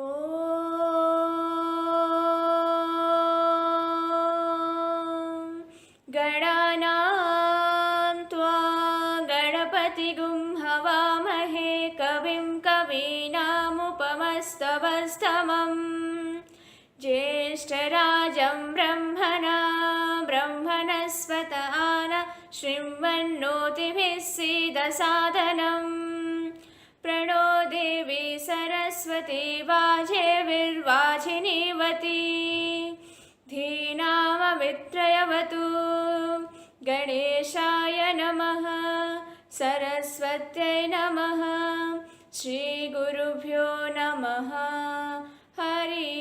ॐ गणानां त्वा गणपतिगुं हवामहे कविं कवीनामुपमस्तवस्तमम् ज्येष्ठराजं ब्रह्मणस्पत आन शृण्वन्नोतिभिः सीदसादनम् प्रणो देवी सरस्वती वाजेर्वाजिनीवती धीनामवित्रयवतु गणेशाय नमः सरस्वत्यै नमः श्रीगुरुभ्यो नमः हरि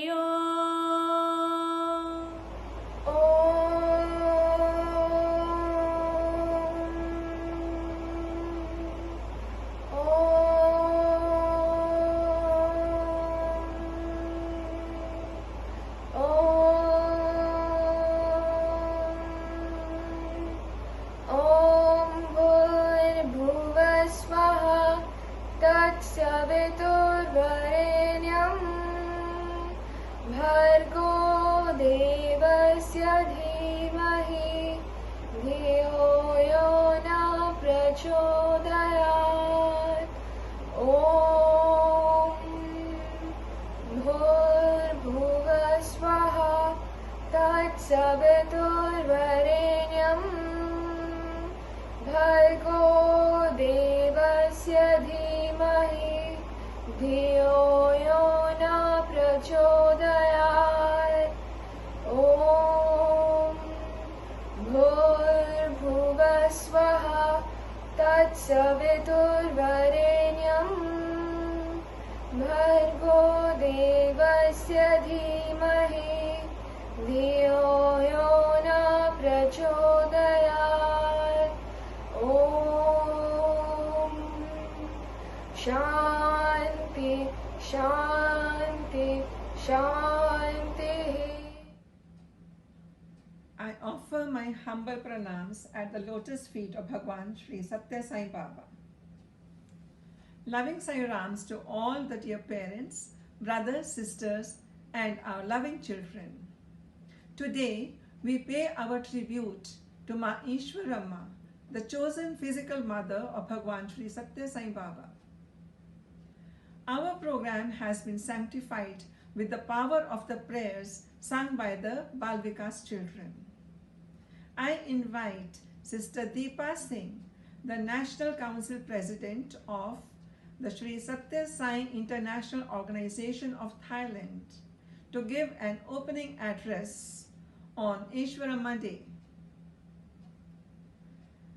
तत्सवितुर्वरेण्यं भर्गो देवस्य धीमहि धियो यो न प्रचोदयात् ॐ भूर्भुवस्वः तत्सवितुर्वरेण्यं भर्गो देवस्य धीमहि धियो यो न प्रचोदयात् ॐ भूर्भुवस्वः तत्सवितुर्वरेण्यं भर्गो देवस्य धीमहि धियो यो न प्रचोदयात् ॐ शान्ति शान्ति शान्तिः. I offer my humble pranams at the lotus feet of Bhagwan Sri Satya Sai Baba. Loving Sai Rams to all the dear parents, brothers, sisters, and our loving children. Today, we pay our tribute to Ma Ishwaramma, the chosen physical mother of Bhagwan Sri Satya Sai Baba. Our program has been sanctified with the power of the prayers sung by the Balvikas children. I invite Sister Deepa Singh, the National Council President of the Sri Satya Sai International Organization of Thailand, to give an opening address on Ishwaramma Day.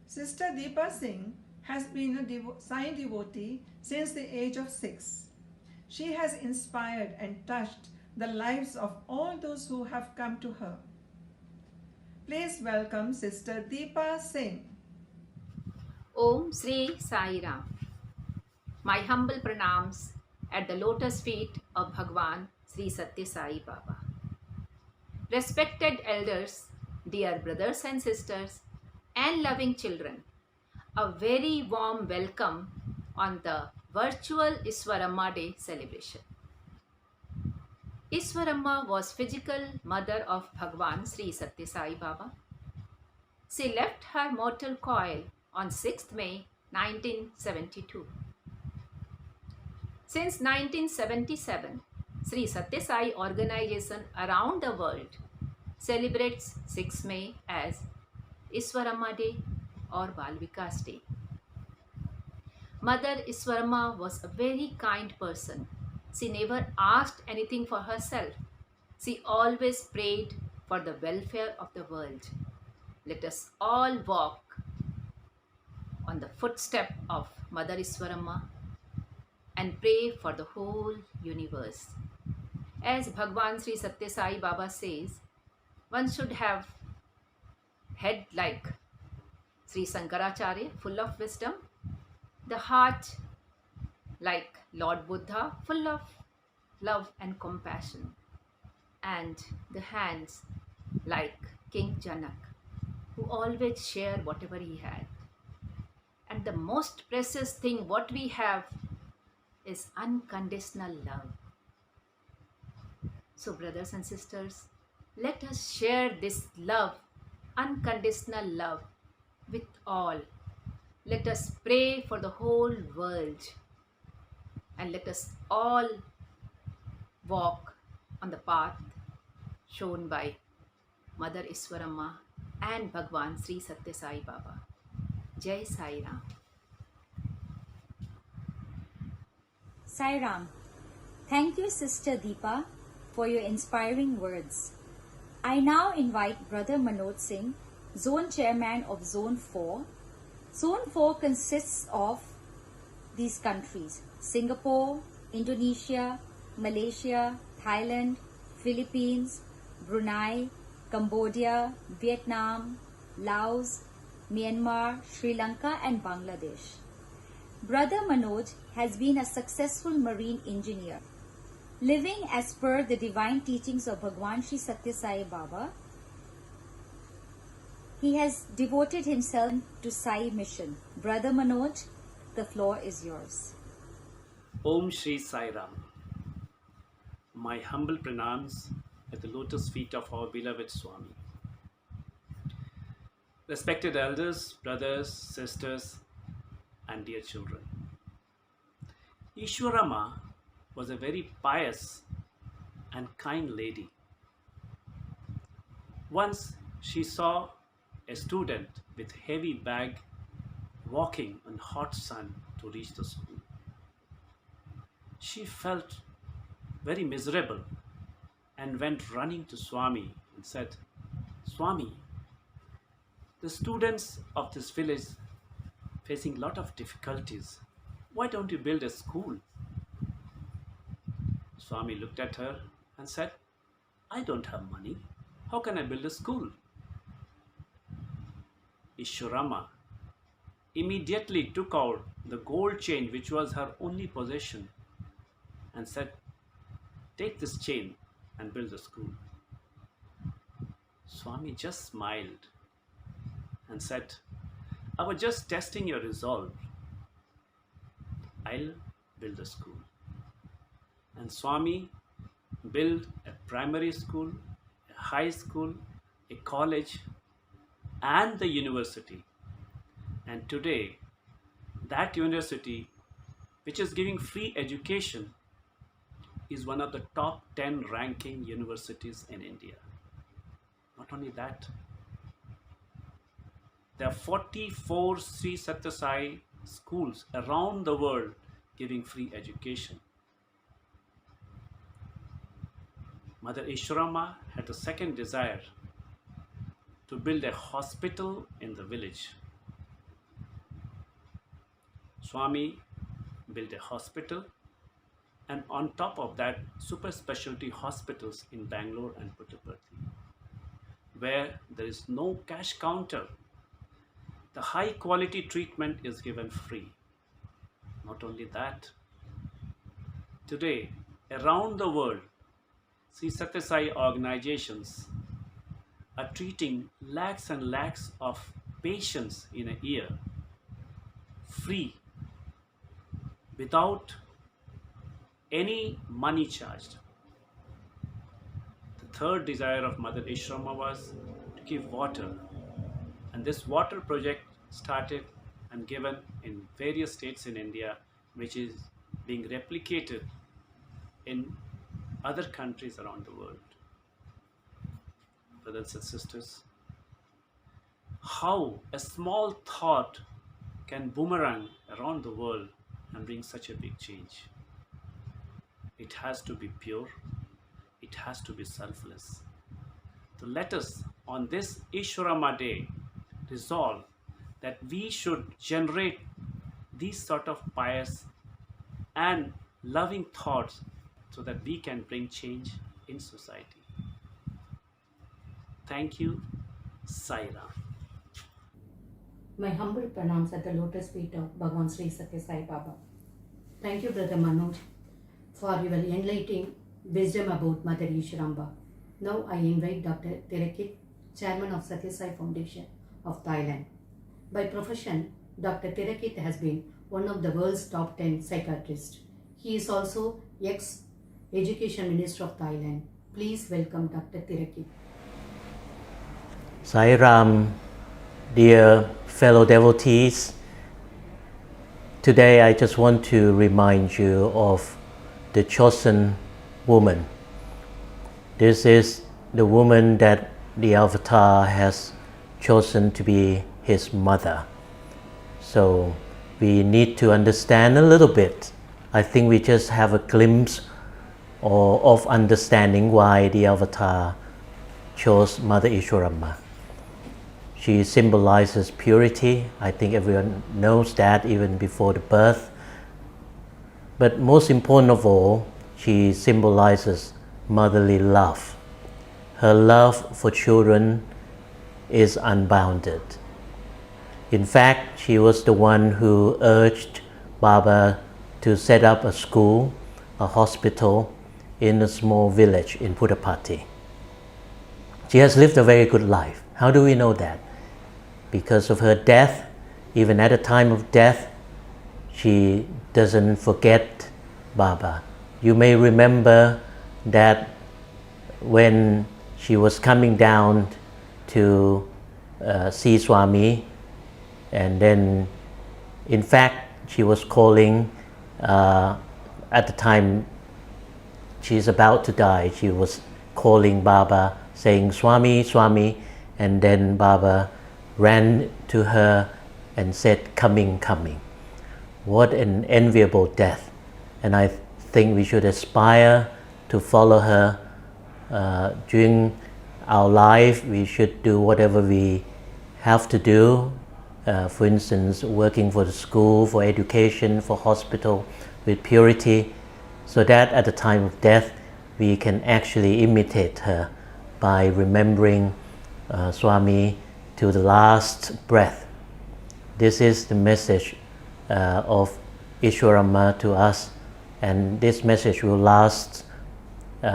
Sister Deepa Singh has been a Sai devotee since the age of 6. She has inspired and touched the lives of all those who have come to her. Please welcome Sister Deepa Singh. Om Sri Sai Ram. My humble pranams at the lotus feet of Bhagwan Sri Satya Sai Baba. Respected elders, dear brothers and sisters, and loving children, a very warm welcome on the virtual Ishwaramma Day celebration. Ishwaramma was physical mother of Bhagwan Sri Satya Sai Baba. She left her mortal coil on 6th May 1972. Since 1977, Sri Satya Sai organization around the world celebrates 6 May as Ishwaramma Day or Balvikas Day. Mother Ishwaramma was a very kind person. She never asked anything for herself. She always prayed for the welfare of the world. Let us all walk on the footstep of Mother Ishwaramma and pray for the whole universe. As Bhagwan Sri Satya Sai Baba says, one should have head like Sri Shankaracharya, full of wisdom, the heart like Lord Buddha, full of love and compassion, and the hands like King Janak, who always shared whatever he had. And the most precious thing what we have is unconditional love. So, brothers and sisters, let us share this love, unconditional love, with all. Let us pray for the whole world and let us all walk on the path shown by Mother Iswaramma and Bhagwan Sri Satya Sai Baba. Jai Sai Ram. Sai Ram. Thank you, Sister Deepa, for your inspiring words. I now invite Brother Manoj Singh, Zone Chairman of Zone 4. Zone 4 consists of these countries: Singapore, Indonesia, Malaysia, Thailand, Philippines, Brunei, Cambodia, Vietnam, Laos, Myanmar, Sri Lanka and Bangladesh. Brother Manoj has been a successful marine engineer. Living as per the divine teachings of Bhagwan Sri Satya Sai Baba, he has devoted himself to Sai mission. Brother Manoj, the floor is yours. Om Shri Sai Ram. My humble pranams at the lotus feet of our beloved Swami. Respected elders, brothers, sisters, and dear children. Ishwarama was a very pious and kind lady. Once she saw a student with heavy bag walking in hot sun to reach the school. She felt very miserable and went running to Swami and said, Swami, the students of this village facing a lot of difficulties. Why don't you build a school? Swami looked at her and said, I don't have money. How can I build a school? Ishwarama immediately took out the gold chain which was her only possession and said, take this chain and build the school. Swami just smiled and said, I was just testing your resolve. I'll build a school. And Swami built a primary school, a high school, a college, and the university. And today, that university, which is giving free education, is one of the top 10 ranking universities in India. Not only that, there are 44 Sri Satya Sai schools around the world giving free education. Mother Ishwarama had a second desire to build a hospital in the village. Swami built a hospital, and on top of that, super specialty hospitals in Bangalore and Puttaparthi, where there is no cash counter. The high quality treatment is given free. Not only that, today around the world, Sri Satya Sai organizations are treating lakhs and lakhs of patients in a year free, without any money charged. The third desire of Mother Ishwarama was to give water, and this water project started and given in various states in India, which is being replicated in other countries around the world. Brothers and sisters, how a small thought can boomerang around the world and bring such a big change. It has to be pure, it has to be selfless. So let us on this Ishwarama Day resolve that we should generate these sort of pious and loving thoughts so that we can bring change in society. Thank you. Sai Ram. My humble pranams at the lotus feet of Bhagwan Sri Satya Sai Baba. Thank you, Brother Manoj, for your enlightening wisdom about Mother Ishwarama. Now I invite Dr. Tirakit, Chairman of Satya Sai Foundation of Thailand. By profession, Dr. Tirakit has been one of the world's top 10 psychiatrists. He is also ex-Education Minister of Thailand. Please welcome Dr. Tiraki. Sai Ram, dear fellow devotees, today I just want to remind you of the chosen woman. This is the woman that the Avatar has chosen to be his mother. So we need to understand a little bit. I think we just have a glimpse of understanding why the Avatar chose Mother Ishwaramma. She symbolizes purity. I think everyone knows that even before the birth. But most important of all, she symbolizes motherly love. Her love for children is unbounded. In fact, she was the one who urged Baba to set up a school, a hospital in a small village in Puttapati. She has lived a very good life. How do we know that? Because of her death, even at the time of death, she doesn't forget Baba. You may remember that when she was coming down to see Swami, and then in fact she was calling, at the time she's about to die, she was calling Baba saying Swami, Swami, and then Baba ran to her and said, coming, coming. What an enviable death. And I think we should aspire to follow her during our life. We should do whatever we have to do. For instance, working for the school, for education, for hospital, with purity, so that at the time of death we can actually imitate her by remembering Swami to the last breath. This is the message of Ishwaramma to us, and this message will last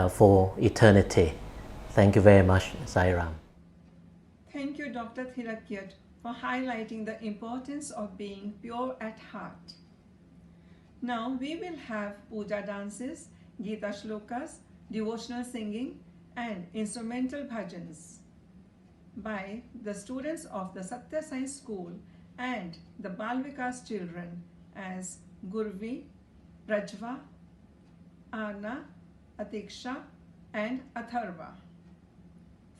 for eternity. Thank you very much, Sai Ram. Thank you, Dr. Thirakyat, for highlighting the importance of being pure at heart. Now we will have puja dances, Gita shlokas, devotional singing, and instrumental bhajans by the students of the Satya Sai School and the Bal Vikas children as Gurvi, Prajva, Anna, Atiksha, and Atharva.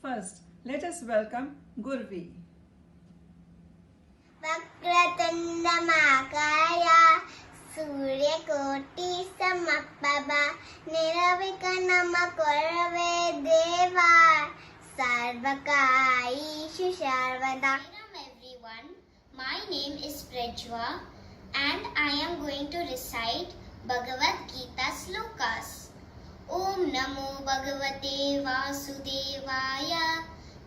First, let us welcome Gurvi. Vakratandamākāya Suryakoṭī Samapprabha Nirvighnaṃ Kurve Deva Sarvakarishu Sarvada. Welcome everyone. My name is Prajva and I am going to recite Bhagavad Gita slokas. Om Namo Bhagavate Vasudevaya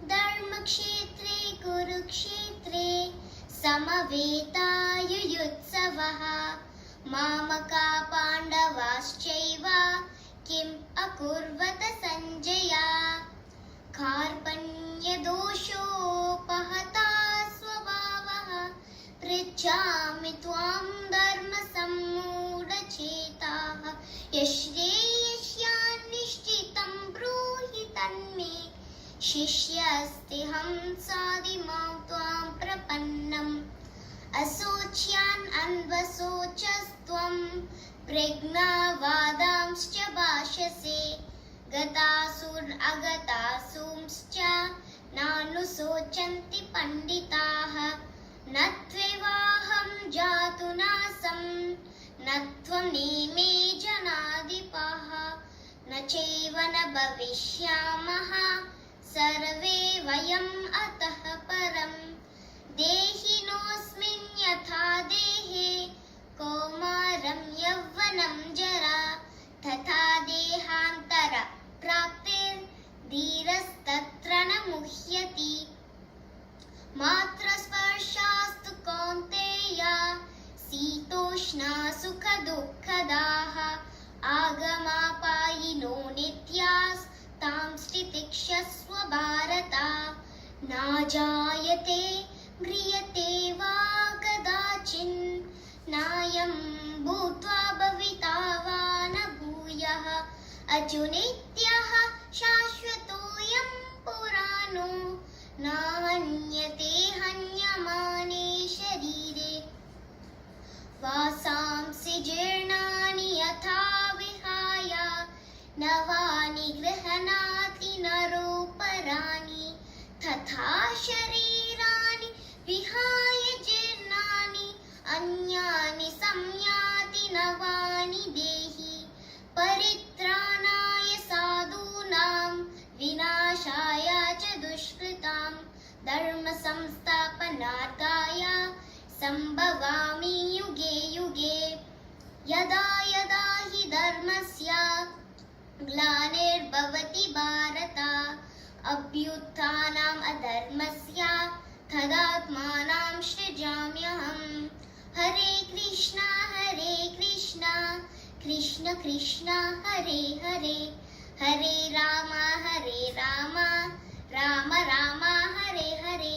Dharmakshetre Kurukshetre Samaveta Mamaka Pandavaschaiva Kim Akurvata Sanjaya Karpanya Dosho Pahata Swabhavaha Prijami Tvam Dharma Sammuda Chetaha Yashreyashyan Nishchitam Bruhi Tanme Shishyastiham Sadimam Tvam Prapannam Asocyan Anvasocastvam Pregna Vadamscha Bhashase Gatasur Agatasumscha Nanusochanti Panditaha Natvevaham Jatunasam Natvam Nime Janadipaha Nachevana Bhavishyamaha Sarve Vayam Ataha Param Dehinosmin Yatha Dehe Komaram Yavvanam Jara Tatha Dehantara Praptir Dhirastatrana Muhyati Matra Sparshastu Kaunteya Sitoshna Sukha Dukkadaha Agamapayino Nityas Tam Stitikshasva Bharata Najayate Mriyate Va Kadachin Nayam Bhutva Bhavitava Na Bhuyaha Ajunityaha शाश्वतोऽयं पुराणो न हन्यते हन्यमाने शरीरे वासांसि जीर्णानि यथा विहाय नवानि गृह्णाति नरोपराणि तथा शरीराणि विहाय जीर्णानि अन्यानि संयाति नवानि देहि परित्राणाय साधूनां विनाशाय च दुष्कृतां धर्म संस्थापनार्थाय संभवामि युगे युगे यदा यदा हि धर्मस्य ग्लानिर्भवति भारत अभ्युत्थानम् अधर्मस्य तदात्मानं सृजाम्यहम् हरे कृष्ण कृष्ण कृष्ण हरे हरे हरे राम राम राम हरे हरे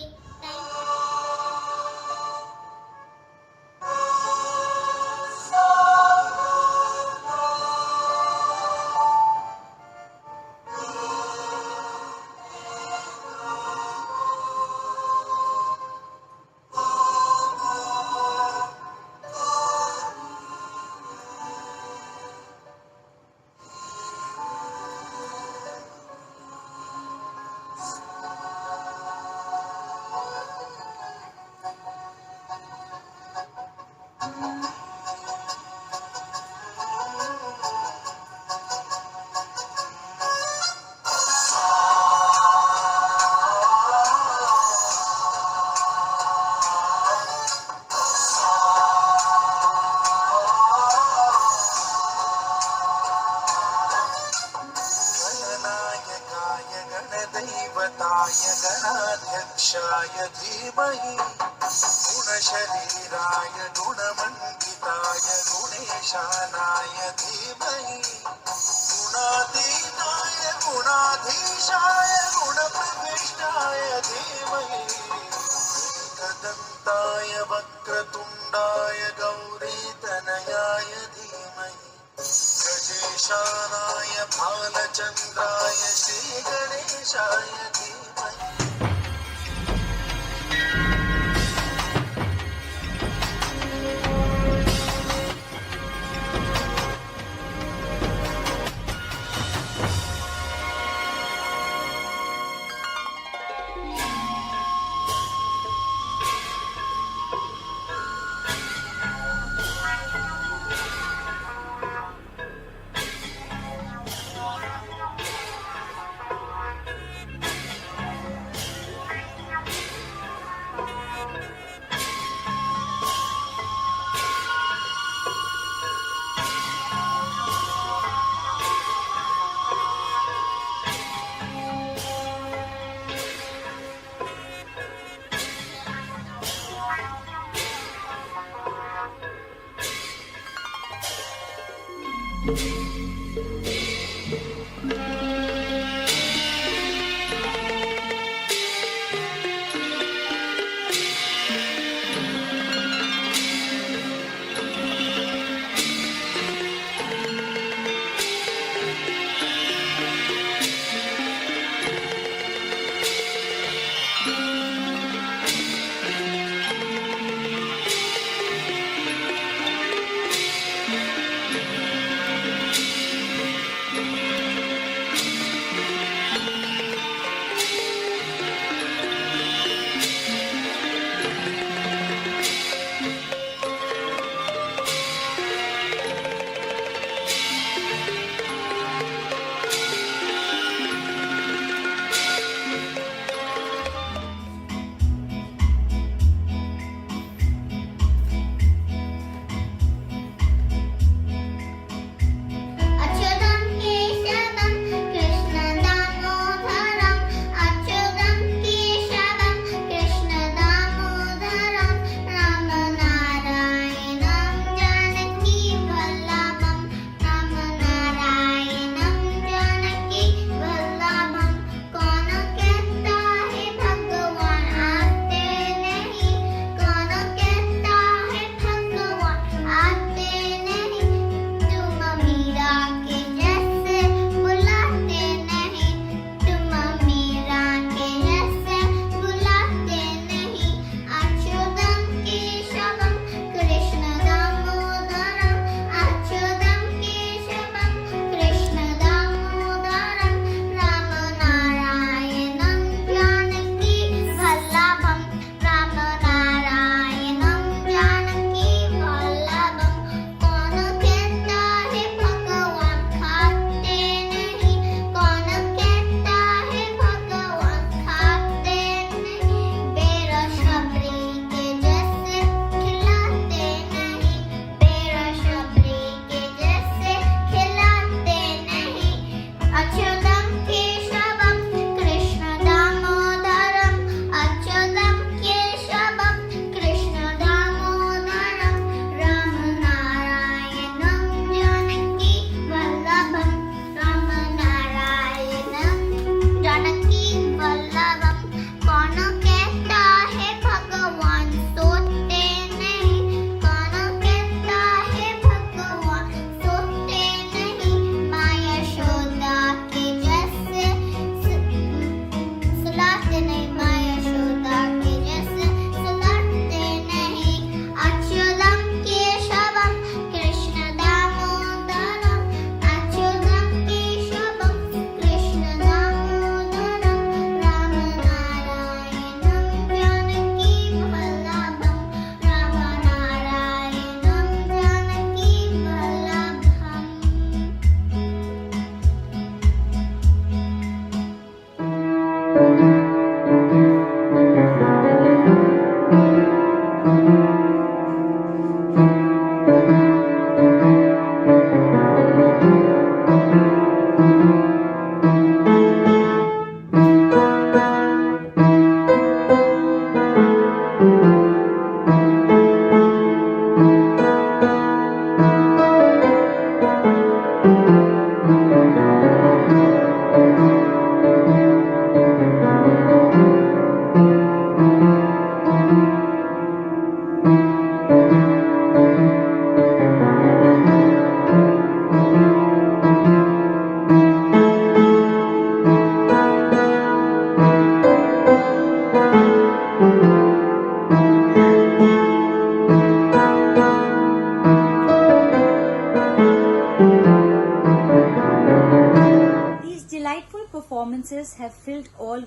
गणाध्यक्षाय धीमहि गुणशरीराय गुणमण्डिताय गुणेशानाय धीमहि गुणातीताय गुणाधीशाय गुणप्रविष्टाय धीमहि एकदन्ताय वक्रतुण्डाय गौरीतनयाय धीमहि गजेशानाय भालचन्द्राय श्रीगणेशाय धीमहि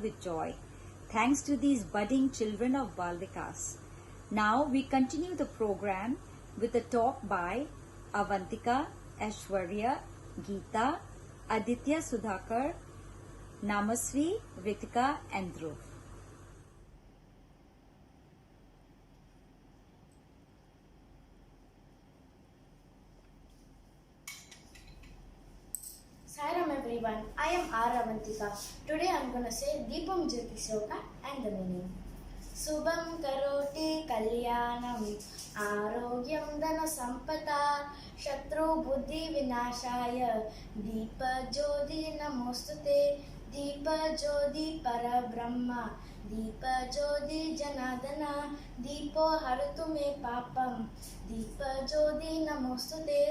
with joy, thanks to these budding children of Balvikas. Now we continue the program with a talk by Avantika, Aishwarya, Geeta, Aditya Sudhakar, Namasri, Ritika and Dhruv. Sairam everyone, I am R. Avantika. Today I am going to say Deepam Jyoti Shloka and the meaning. Subham karoti kalyanam arogyam dana sampata shatru buddhi vinashaya deepa jyoti namostute deepa jyoti parabrahma deepa jyoti janadana deepo haratu me papam deepa jyoti namostute.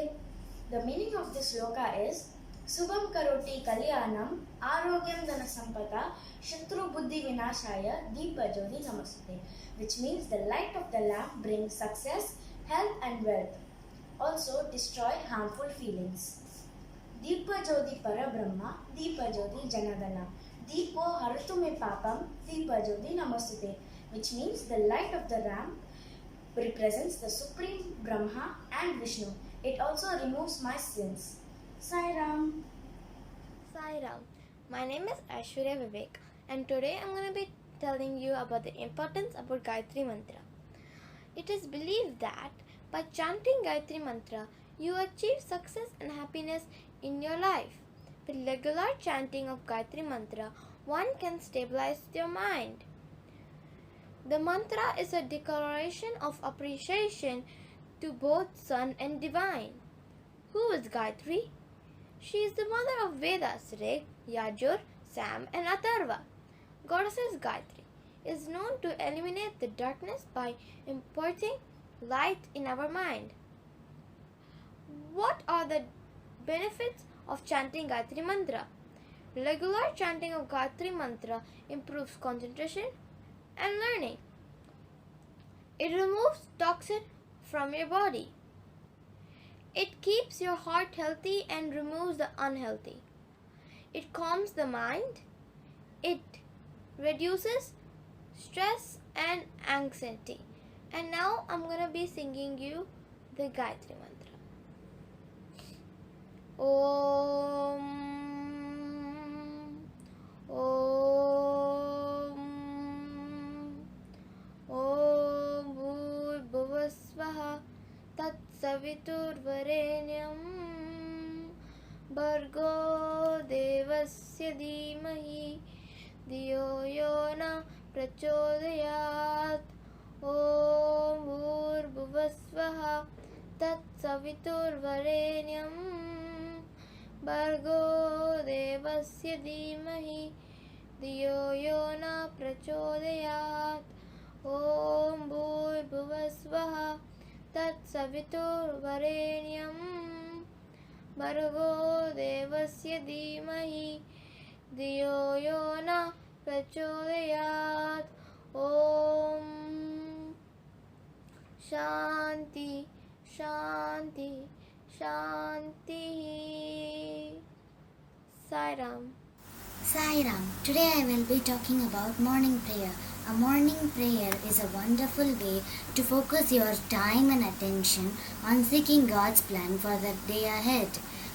The meaning of this shloka is Subham karoti kalyanam arogyam dana sampata shatru buddhi vinashaya deepa jyoti namaste, which means the light of the lamp brings success, health and wealth. Also destroy harmful feelings. Deepa jyoti parabrahma deepa jyoti janadana deepo haratu me papam deepa jyoti namaste, which means the light of the lamp represents the supreme Brahma and Vishnu. It also removes my sins. Sai Ram. Sai Ram. My name is Aishwarya Vivek and today I'm going to be telling you about the importance about Gayatri Mantra. It is believed that by chanting Gayatri Mantra, you achieve success and happiness in your life. With regular chanting of Gayatri Mantra, one can stabilize your mind. The mantra is a declaration of appreciation to both Sun and Divine. Who is Gayatri? She is the mother of Vedas, Rig, Yajur, Sam and Atharva. Goddess Gayatri is known to eliminate the darkness by imparting light in our mind. What are the benefits of chanting Gayatri Mantra? Regular chanting of Gayatri Mantra improves concentration and learning. It removes toxin from your body. It keeps your heart healthy and removes the unhealthy. It calms the mind. It reduces stress and anxiety. And now I'm going to be singing you the Gayatri Mantra. Om Om Om Bhuvasvaha Tat Saviturvarenyam Bhargo Devasya Dhimahi Dhiyo Yona Prachodayat Om Bhuvasvaha Tat Saviturvarenyam Bhargo Devasya Dhimahi Dhiyo Yona Prachodayat Om Bhuvasvaha Tat Saviturvarenyam Bhargo Devasya Dhimahi Dhiyo Yona Prachodayat. Om Shanti Shanti Shanti. Sai Ram. Sai Ram. Today I will be talking about morning prayer. A morning prayer is a wonderful way to focus your time and attention on seeking God's plan for the day ahead.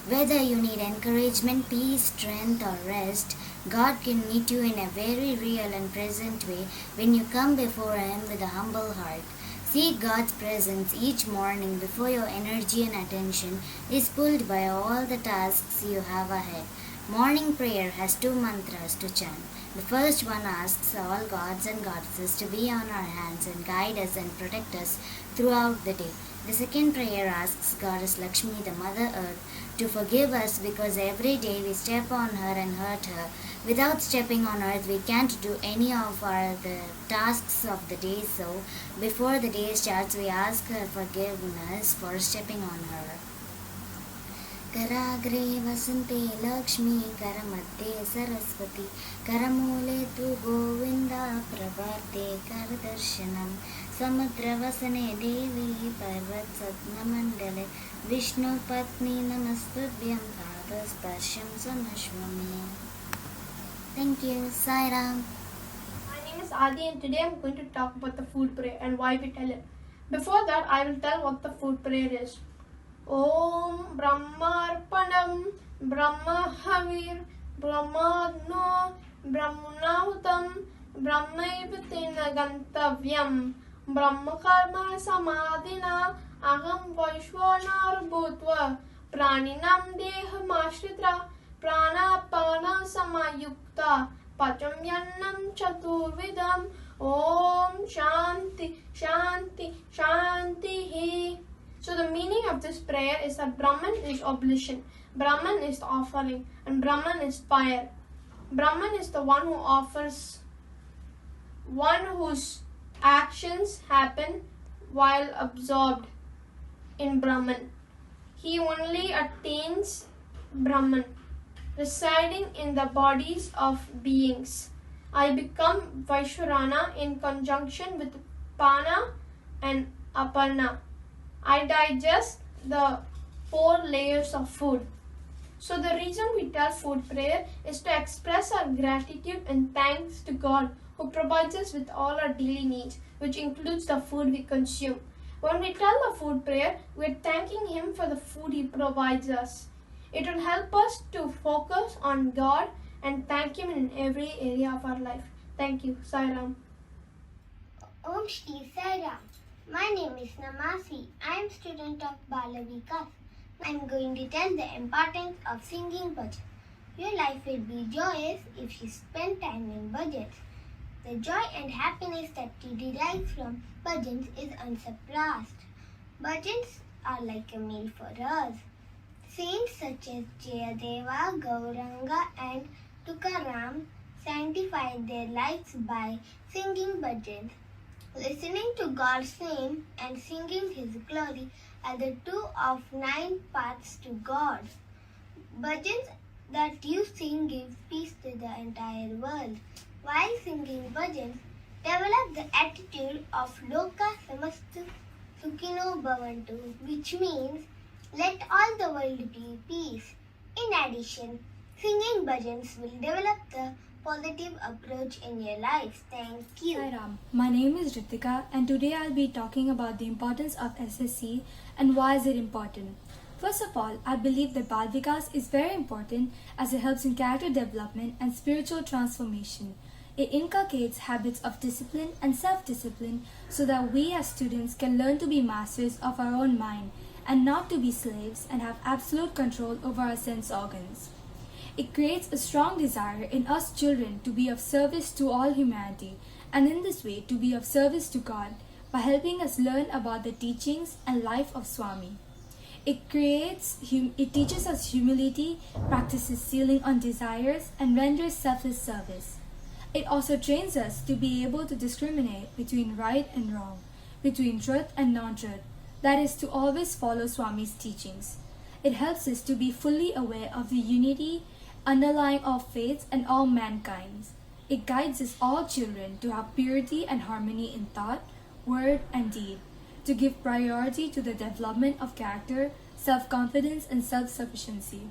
Whether you need encouragement, peace, strength or rest, God can meet you in a very real and present way when you come before Him with a humble heart. Seek God's presence each morning before your energy and attention is pulled by all the tasks you have ahead. Morning prayer has two mantras to chant. The first one asks all gods and goddesses to be on our hands and guide us and protect us throughout the day. The second prayer asks Goddess Lakshmi, the Mother Earth, to forgive us because every day we step on her and hurt her. Without stepping on earth, we can't do any of the tasks of the day. So, before the day starts, we ask her forgiveness for stepping on her. Karagre vasante Lakshmi, Karamadde Saraswati, Karamule tu Govinda, Prabhate Kardarshanam, Samudravasane Devi, Parvat Satnamandale, Vishnu Patni Namastubhyam, Padasparsham Samashvami. Thank you. Sai Ram. My name is Adi and today I'm going to talk about the food prayer and why we tell it. Before that, I will tell what the food prayer is. Om Brahmarpanam Brahmahavir Brahmadno Brahmanautam Brahmaivitena Gantavyam Brahmakarma Samadhina Aham Vaishwanar Bhutva Praninam Dehamashtritra Pranapana Samayukta Pacham Yannam Chaturvidam Om Shanti Shanti Shanti. So the meaning of this prayer is that Brahman is oblation, Brahman is the offering, and Brahman is fire. Brahman is the one who offers, one whose actions happen while absorbed in Brahman. He only attains Brahman, residing in the bodies of beings. I become Vaishwarana in conjunction with Pana and Aparna. I digest the 4 layers of food. So the reason we tell food prayer is to express our gratitude and thanks to God who provides us with all our daily needs, which includes the food we consume. When we tell the food prayer, we are thanking Him for the food He provides us. It will help us to focus on God and thank Him in every area of our life. Thank you. Sai Ram. Om Shri Sai Ram. My name is Namasi. I am student of Bala Vikas. I am going to tell the importance of singing bhajan. Your life will be joyous if you spend time in bhajans. The joy and happiness that you derive from bhajans is unsurpassed. Bhajans are like a meal for us. Saints such as Jayadeva, Gauranga and Tukaram sanctified their lives by singing bhajans. Listening to God's name and singing His glory are the 2 of 9 paths to God. Bhajans that you sing give peace to the entire world. While singing bhajans, develop the attitude of Loka Samastu Sukhino Bhavantu, which means let all the world be peace. In addition, singing bhajans will develop the positive approach in your life. Thank you. Hi Ram. My name is Ritika and today I'll be talking about the importance of SSC and why is it important. First of all, I believe that Bal Vikas is very important as it helps in character development and spiritual transformation. It inculcates habits of discipline and self-discipline so that we as students can learn to be masters of our own mind and not to be slaves and have absolute control over our sense organs. It creates a strong desire in us children to be of service to all humanity and in this way to be of service to God by helping us learn about the teachings and life of Swami. It teaches us humility, practices sealing on desires and renders selfless service. It also trains us to be able to discriminate between right and wrong, between truth and non-truth, that is to always follow Swami's teachings. It helps us to be fully aware of the unity underlying all faiths and all mankind. It guides us all children to have purity and harmony in thought, word, and deed, to give priority to the development of character, self-confidence, and self-sufficiency.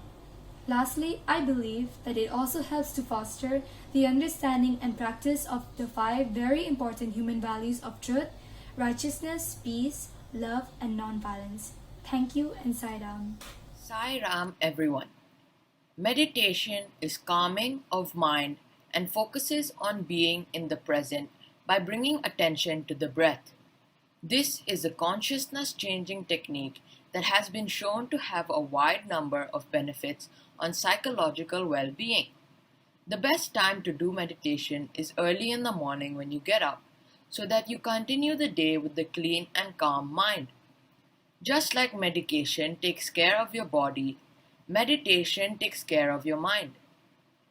Lastly, I believe that it also helps to foster the understanding and practice of the 5 very important human values of truth, righteousness, peace, love, and non-violence. Thank you and Sai Ram. Sai Ram, everyone. Meditation is calming of mind and focuses on being in the present by bringing attention to the breath. This is a consciousness changing technique that has been shown to have a wide number of benefits on psychological well-being. The best time to do meditation is early in the morning when you get up, so that you continue the day with a clean and calm mind. Just like medication takes care of your body, meditation takes care of your mind.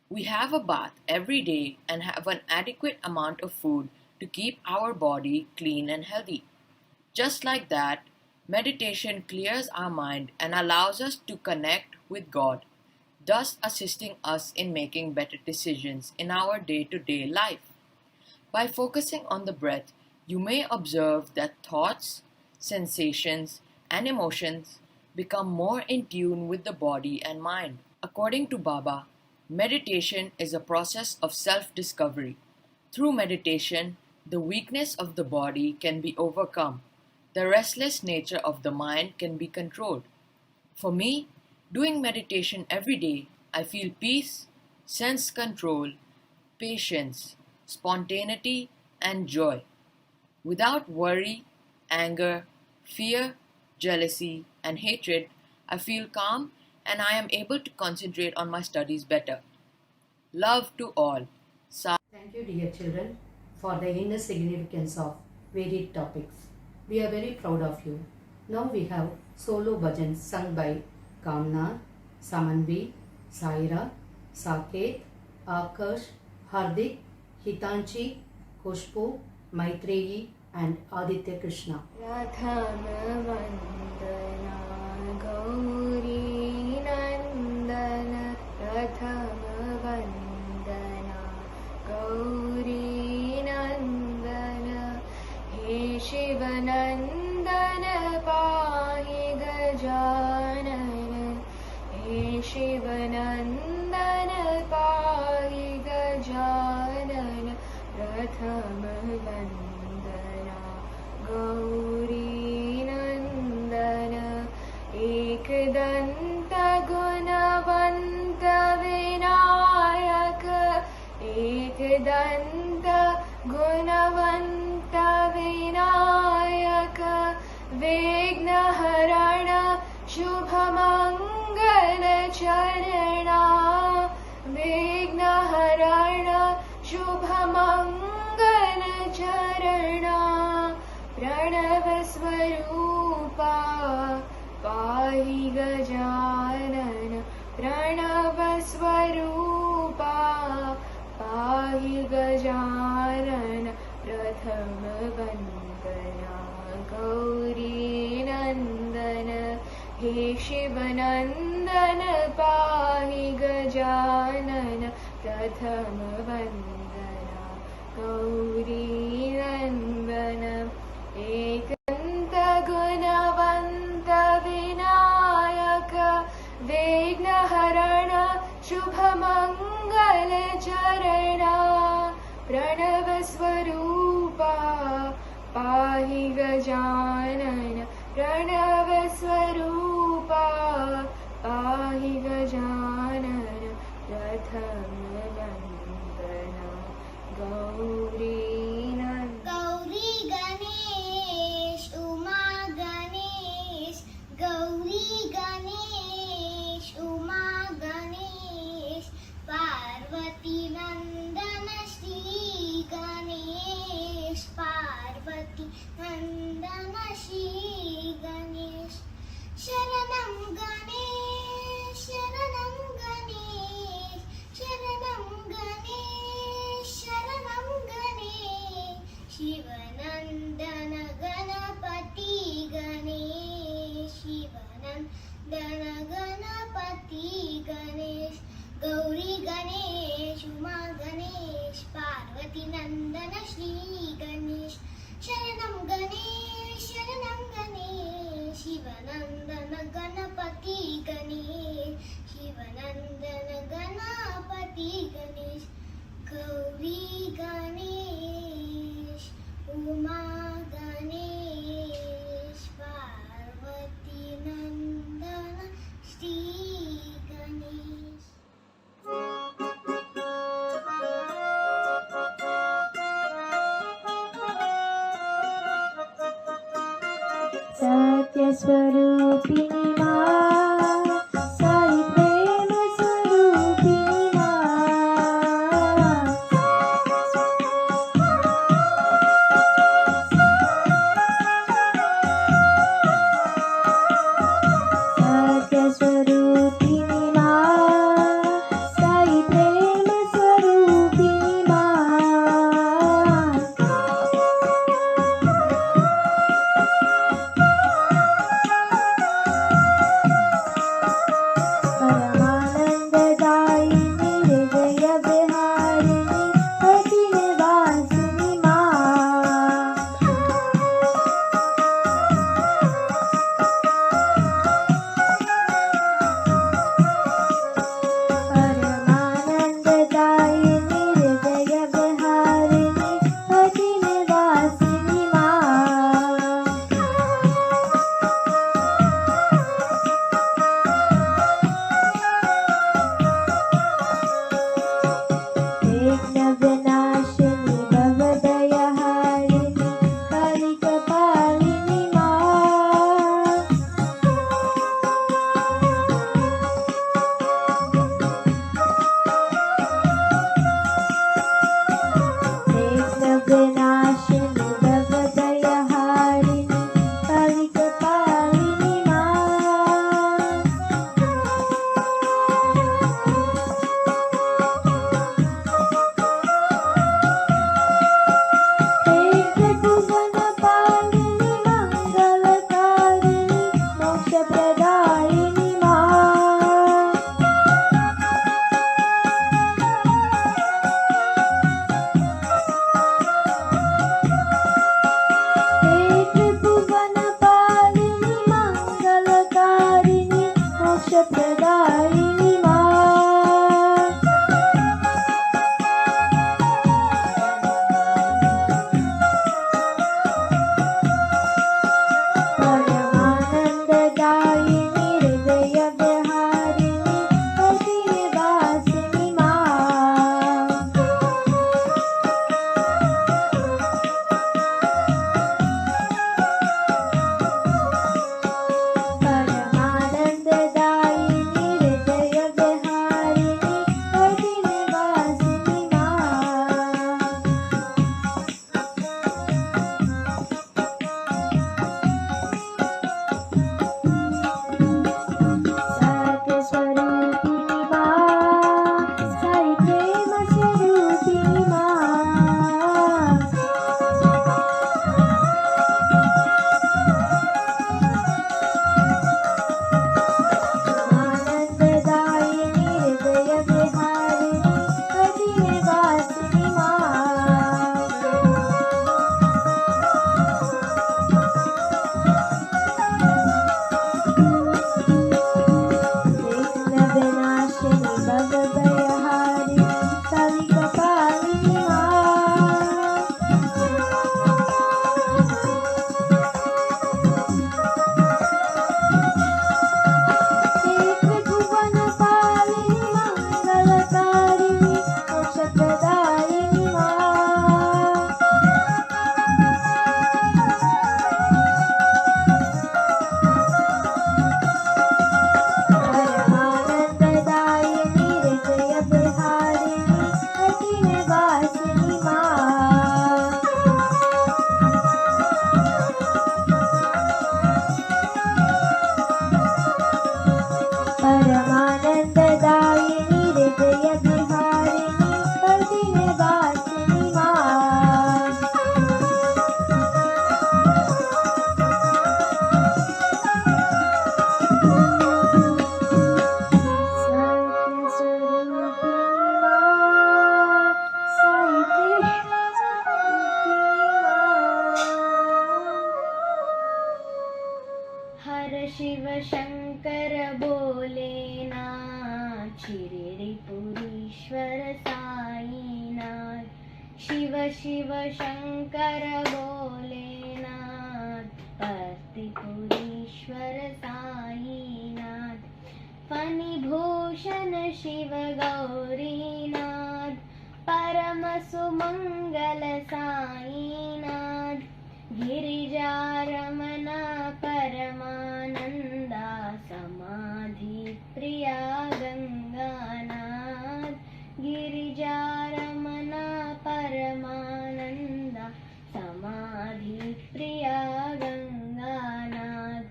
We have a bath every day and have an adequate amount of food to keep our body clean and healthy. Just like that, meditation clears our mind and allows us to connect with God, thus assisting us in making better decisions in our day-to-day life. By focusing on the breath, you may observe that thoughts, sensations, and emotions become more in tune with the body and mind. According to Baba, Meditation is a process of self-discovery. Through meditation, the weakness of the body can be overcome. The restless nature of the mind can be controlled. For me, doing meditation every day, I feel peace, sense control, patience, spontaneity, and joy. Without worry, anger, fear, jealousy, and hatred, I feel calm and I am able to concentrate on my studies better. Love to all. Thank you, dear children, for the inner significance of varied topics. We are very proud of you. Now we have solo bhajans sung by Kamna, Samanvi, Saira, Saket, Akash, Hardik, Hitanchi, Kushbu, Maitreyi, and Aditya Krishna. Pratham Vandana Gauri Nandana, Pratham Vandana Gauri Nandana, He Shivanandana Pahi Gajanana, He Shivanandana Pahi Gajanana, Pratham Vandana Gauri Nandana, Ekdanta Gunavanta Vinayaka, Ekdanta Gunavanta Vinayaka, Vignaharana Shubhamangala Charana, Vignaharana Shubhamangala Charana, Pranavasvarupa Pahi Gajanana, Pranavasvarupa Pahi Gajanana, Prathama Vandana Gauri Nandana, He Shivanandana Pahi Gajanana, Prathama Vandana Gauri Nandana, Ekanta Gunavanta Vinayaka, Vignaharana Shubhamangala Charana, Pranavasvarupa Pahi Gajanana, Pranavasvarupa Pahi Gajanana, Prathama Vandana Gauri Gauri Ganesh, Uma Ganesh, Gauri Ganesh, Uma Ganesh, Parvati Nandana Shri Ganesh, Parvati Nandana Shri Ganesh, Sharanam Ganesh, Sharanam Ganesh, Sharanam Ganesh, Sharanam Ganesh, Shivanandana Ganapati Ganesh, Shivanandana Ganapati Ganesh, Gauri Ganesh, Uma Ganesh, Parvati Nandana Shri Ganesh, Sharanam Ganesh, Sharanam Ganesh, Shivanandana Ganapati Ganesh, Shivanandana Ganapati Ganesh, Gauri Ganesh, Uma Ganesh, Parvati Nandana Shri Ganesh. Satya Swarupini Ma, Sai Prema Swarupini Ma, Satya Swarupini Ma, Sai Prema Swarupini Ma. Shiv Shankar Bholenath शिरिडीपुरीश्वर Sainath Shiv Shiv Shankar Bholenath पर्तिपुरीश्वर Sainath Phanibhushan Shiv Gaurinath परम सुमंगल साईनाथ गिरिजारमण परमानंदा समाधि प्रिया गंगानाथ गिरिजारमण परमानंदा समाधि प्रिया गंगानाथ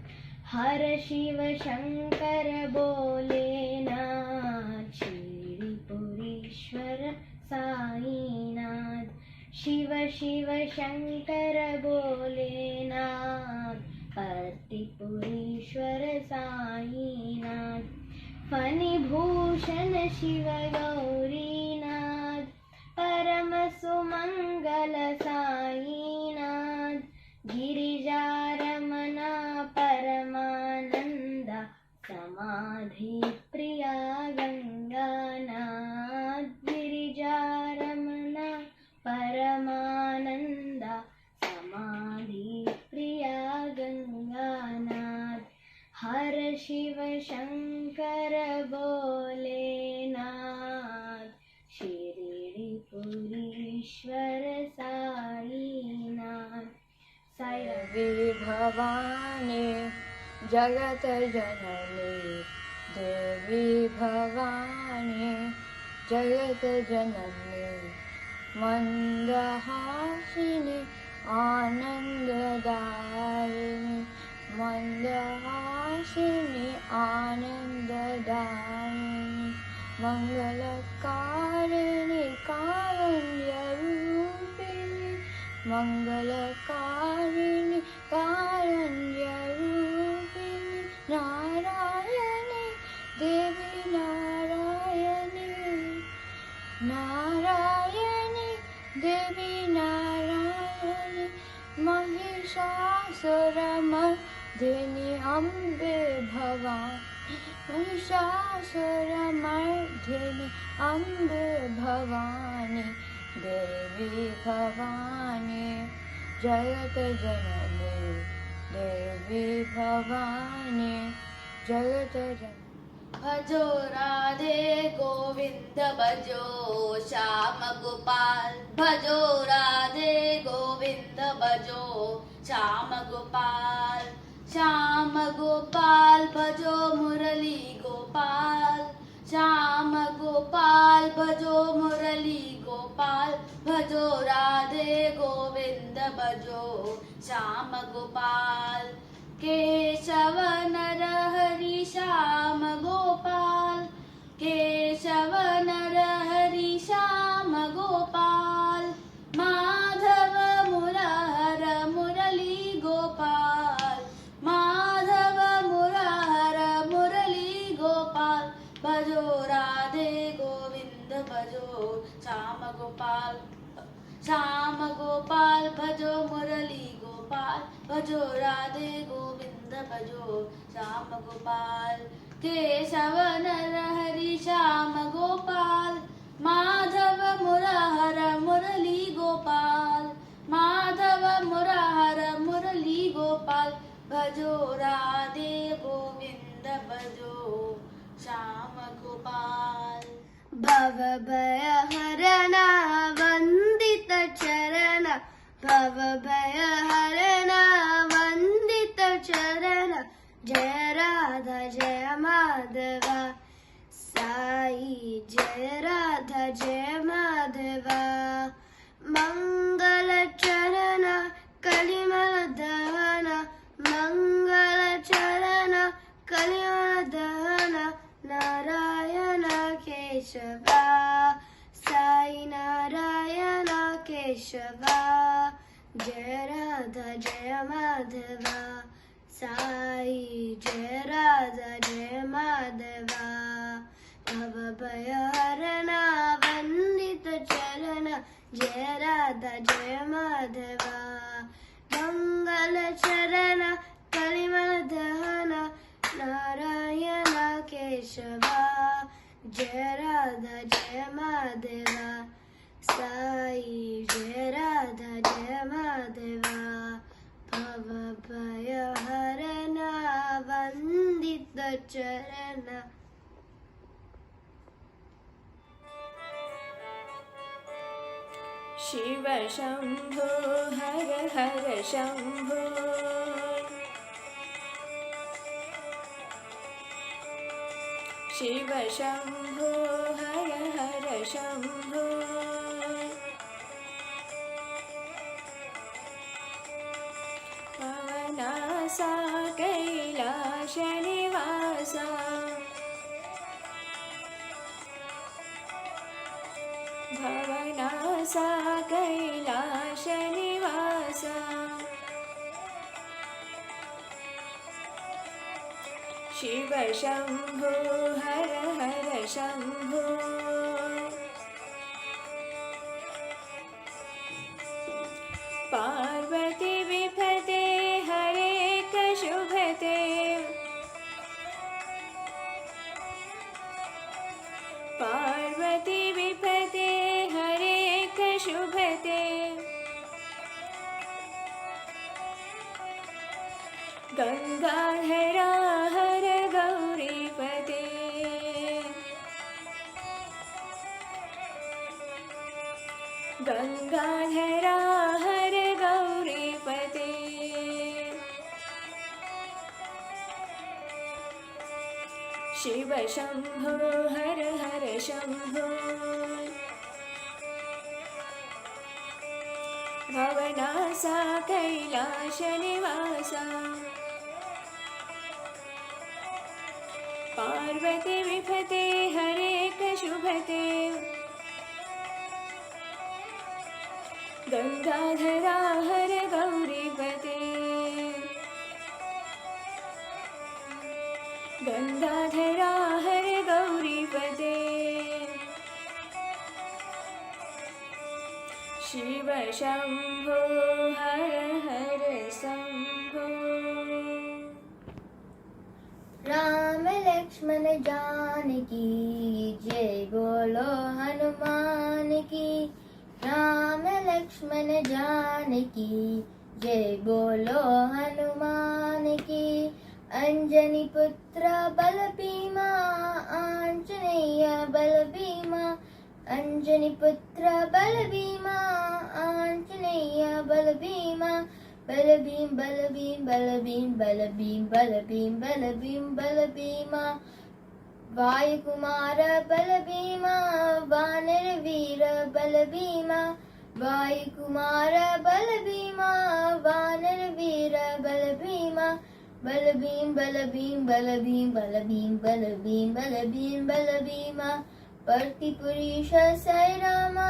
हर शिव शंकर भोलेनाथ शिरिडीपुरीश्वर साईनाथ शिव शिव शंकर भोलेनाथ पर्तिपुरीश्वर साईनाथ फणिभूषण शिव गौरीनाथ परम सुमंगल साईनाथ गिरिजारमण परमानंदा समाधि प्रिया गंगानाथ गिरिजारमण परमानंदा समाधि प्रिया गंगानाथ हर शिव शंकर भोलेनाथ शिरिडीपुरीश्वर साईनाथ देवी भवानी जगत जननी देवी भवानी जगत जननी मंदहासिनी आनंददायिनी मंदहासिनी आनंददायिनी मंगलकारिणी कारुण्यरूपिणी मंगलकारिणी कारुण्यरूपिणी नारायणी देवी नारायणी नारायणी देवी नारायणी महिषासुरमर्दिनी अम्बे भवानी महिषासुरमर्दिनी अम्बे भवानी देवी भवानी जगत जननी देवी भवानी जगत जननी भजो राधे गोविंद भजो श्याम गोपाल भजो राधे गोविंद भजो श्याम गोपाल भजो मुरली गोपाल श्याम गोपाल भजो मुरली गोपाल भजो राधे गोविंद भजो श्याम गोपाल केशव नर हरि श्याम गोपाल केशव नर हरि श्याम गोपाल माधव मुरहर मुरली गोपाल माधव मुरहर मुरली गोपाल भजो राधे गोविंद भजो श्याम गोपाल भजो मुरली गोपाल भजो राधे गोविंद भजो श्याम गोपाल केशव नर हरि श्याम गोपाल माधव मुरहर मुरली गोपाल माधव मुरहर मुरली गोपाल भजो राधे गोविंद भजो श्याम गोपाल भवभय हरण वंदित चरण भवभय हरण वंदित चरण जय राधा जय माधव साई जय राधा जय माधव मंगल चरण कलिमल दहन मंगल चरण कलिमल दहन नारायण केशवा साई नारायण केशवा जय राधा जय माधव साई जय राधा जय माधव भवभय हरण वंदित चरण जय राधा जय माधव मंगल चरण कलिमल दहन नारायण केशवा जय राधा जय माधवा साई जय राधा जय माधवा भवभय हरना वंदित चरण शिव शंभो हर हर शंभो शिव शंभो हर हर शंभो पवनासा कैलाश निवासा भवनासा कैलाश निवासा शिव शंभो हर हर शंभो पार्वती विपते हरे शुभते पार्वती विपते हरे शुभते गंगाधरा हर गौरीपते गंगाधरा हर गौरीपते शिव शंभो हर हर शंभो भवनासा कैलाश निवासा पार्वती विपते हरे शुभते गंगाधरा हर गौरीपते गंगाधरा हर गौरीपते शिव शंभो हर हर शंभो राम लक्ष्मण जानकी जय बोलो हनुमान की राम लक्ष्मण जानकी जय बोलो हनुमान की अंजनी पुत्र बल भीमा आंजनेय बल भीमा अंजनी पुत्र बल भीमा आंजनेय बल भीमा बल भीम बल भीम बल भीम बल भीम बल भीम बल भीम बल भीमा वायु कुमार बल भीमा वानर वीर बल भीमा वायु कुमार बल भीमा वानर वीर बल भीमा बल भीम बल भीम बल भीम बल भीम बल भीम बल भीम बल भीमा परति पुरुष साई रामा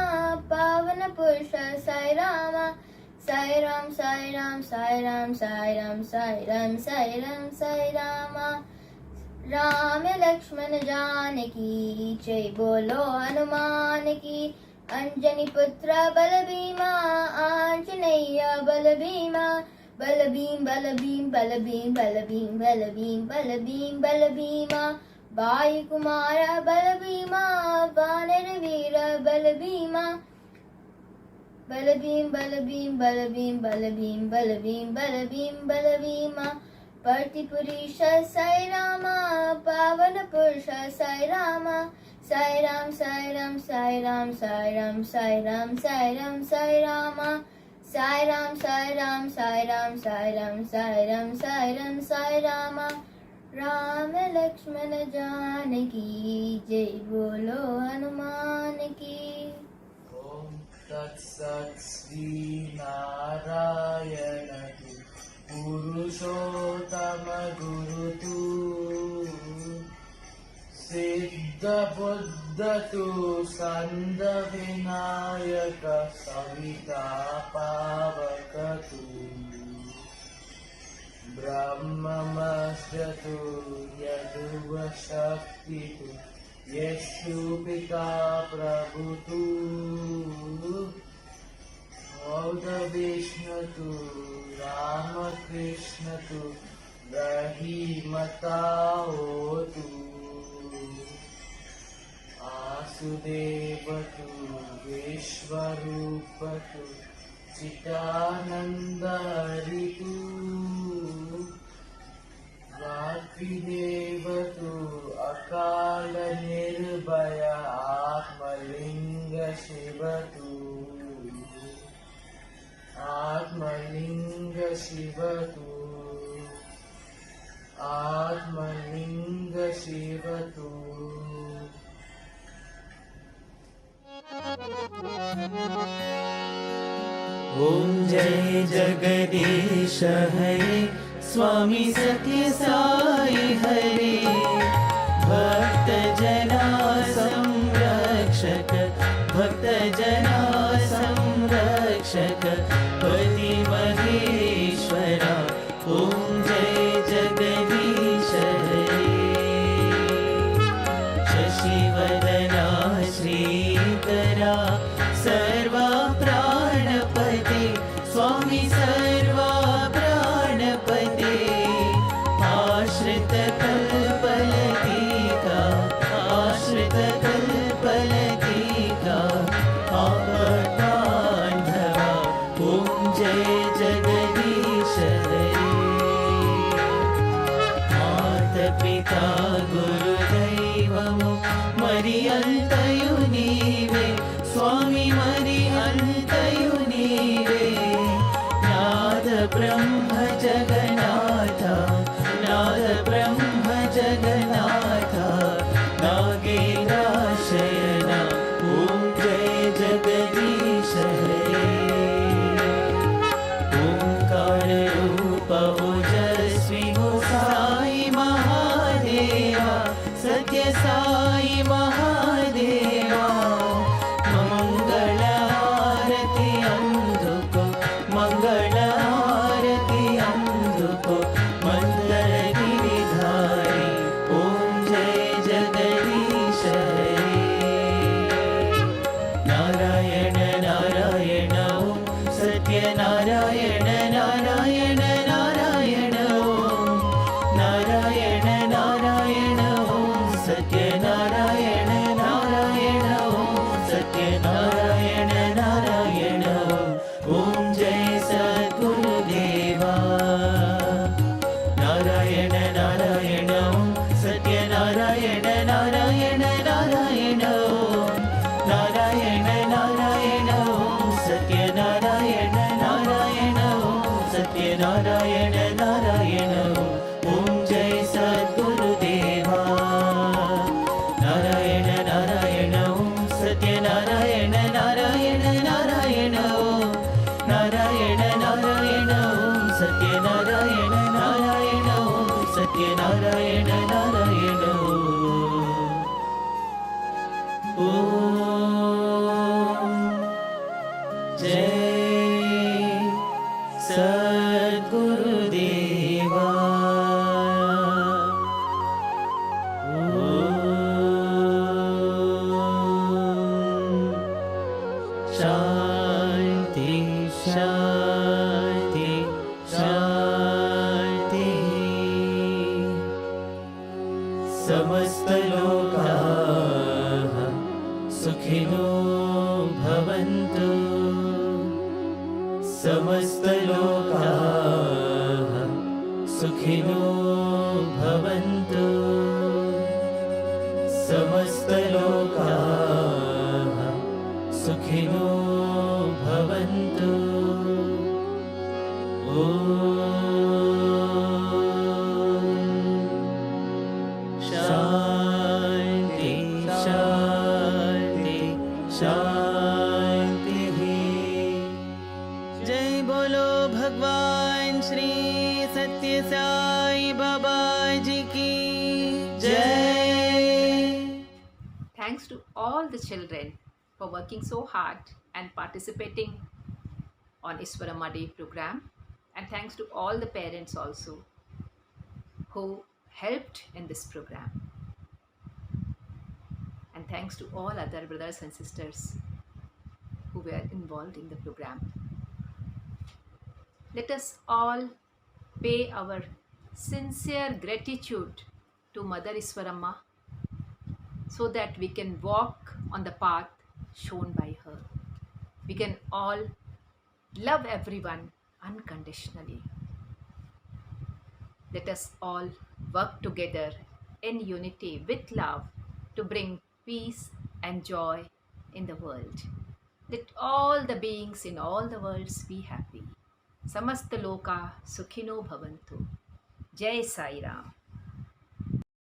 पावन पुरुष साई रामा साई राम साई राम साई राम साई राम साई राम साई राम साई रामा राम लक्ष्मण जानकी जय बोलो हनुमान की अंजनी पुत्र बल भीमा आंजनेय बल भीमा बल भीम बल भीम बल भीम बल भीम बल भीम बल भीम बल भीमा वायु कुमार बल भीमा वानर वीर बल भीमा बल भीम बल भीम बल भीम बल भीम बल भीम बल भीम बल भीमा परति पुरुष साई रामा पावन पुरुष साई रामा साई राम साई राम साई राम साई राम साई राम साई राम साई रामा साई राम साई राम साई राम साई राम साई राम साई राम साई रामा राम लक्ष्मण जानकी जय बोलो हनुमान की तत्सत् श्री नारायण पुरुषोत्तम गुरुतु सिद्ध बुद्ध तु संद विनायक सविता पावक तु ब्रह्ममस्य तु यदुव शक्ति तु यशु पिता प्रभु तु विष्णु तु राम कृष्ण तु रहीमता हो तू, आसुदेव तू, विश्वरूप तू, चिदानंद हरि तू, वाग्देव तू, अकाल निर्भय आत्मलिंग शिव तू, आत्मलिंग शिव तू, आत्मलिंग शिव तू। ओम जय जगदीश हरे, स्वामी सत्य साई हरे, भक्त जना संरक्षक, भक्त जना संरक्षक, पति महेश्वरा। ओम जय जगदीश हरे, शशिवदना श्रीकरा, सर्वा प्राणपते, स्वामी सर्वा प्राणपते, आश्रित कल्पलतिका, आश्रित कल्पलतिका, आपद्बान्धवा। ओम जय जगदीश हरे, मातपिता गुरुदैवमु मरियन्तयु नीवे, स्वामी मरियन्तयु नीवे, नाद ब्रह्म जगन्नाथ, नाद ब्रह्म जगन्नाथ, नागेन्द्रशयन। ओम जय जगदीश हरे, ओंकार रूप ओजस्वी हो साई महादेवा, सत्य साई महादेवा, मंगल आरती अंधुको, मंगल आरती अंधुको, मंगल गिरिधारी। ओम जय जगदीश हरे, नारायण नारायण ओम, सत्य नारायण नारायण नारायण ओम, नारायण नारायण ओम, सत्य नारायण नारायण ओम, सत्य नारायण नारायण ओम। ओम जय सद्गुरुदेवा, नारायण नारायण ओम, सत्य नारायण नारायण नारायण ओम, नारायण नारायण ओम, सत्य नारायण नारायण ओम, सत्य नारायण नारायण ओम। ओम जय सद्गुरुदेवा, नारायण नारायण ओम, सत्य नारायण नारायण नारायण ओम, नारायण नारायण ओम, सत्य नारायण नारायण ओम, सत्य नारायण नारायण ओम। ओम जय सद्गुरुदेवा। शांति शांति शांति, समस्त लोकाः सुखिनो भवन्तु, समस्त लोकाः सुखिनो भवन्तु, समस्त लोकाः सुखिनो भवन्तु। शांति शांति शांति। जय बोलो भगवान श्री सत्य साई बाबा जी की जय। Thanks to all the children for working so hard and participating on Iswarama Day program, and thanks to all the parents also who helped in this program, and thanks to all other brothers and sisters who were involved in the program. Let us all pay our sincere gratitude to Mother Iswaramma so that we can walk on the path shown by her. We can all love everyone unconditionally. Let us all work together in unity with love to bring peace and joy in the world. Let all the beings in all the worlds be happy. Samasta loka sukhino bhavantu. Jai Sai Ram.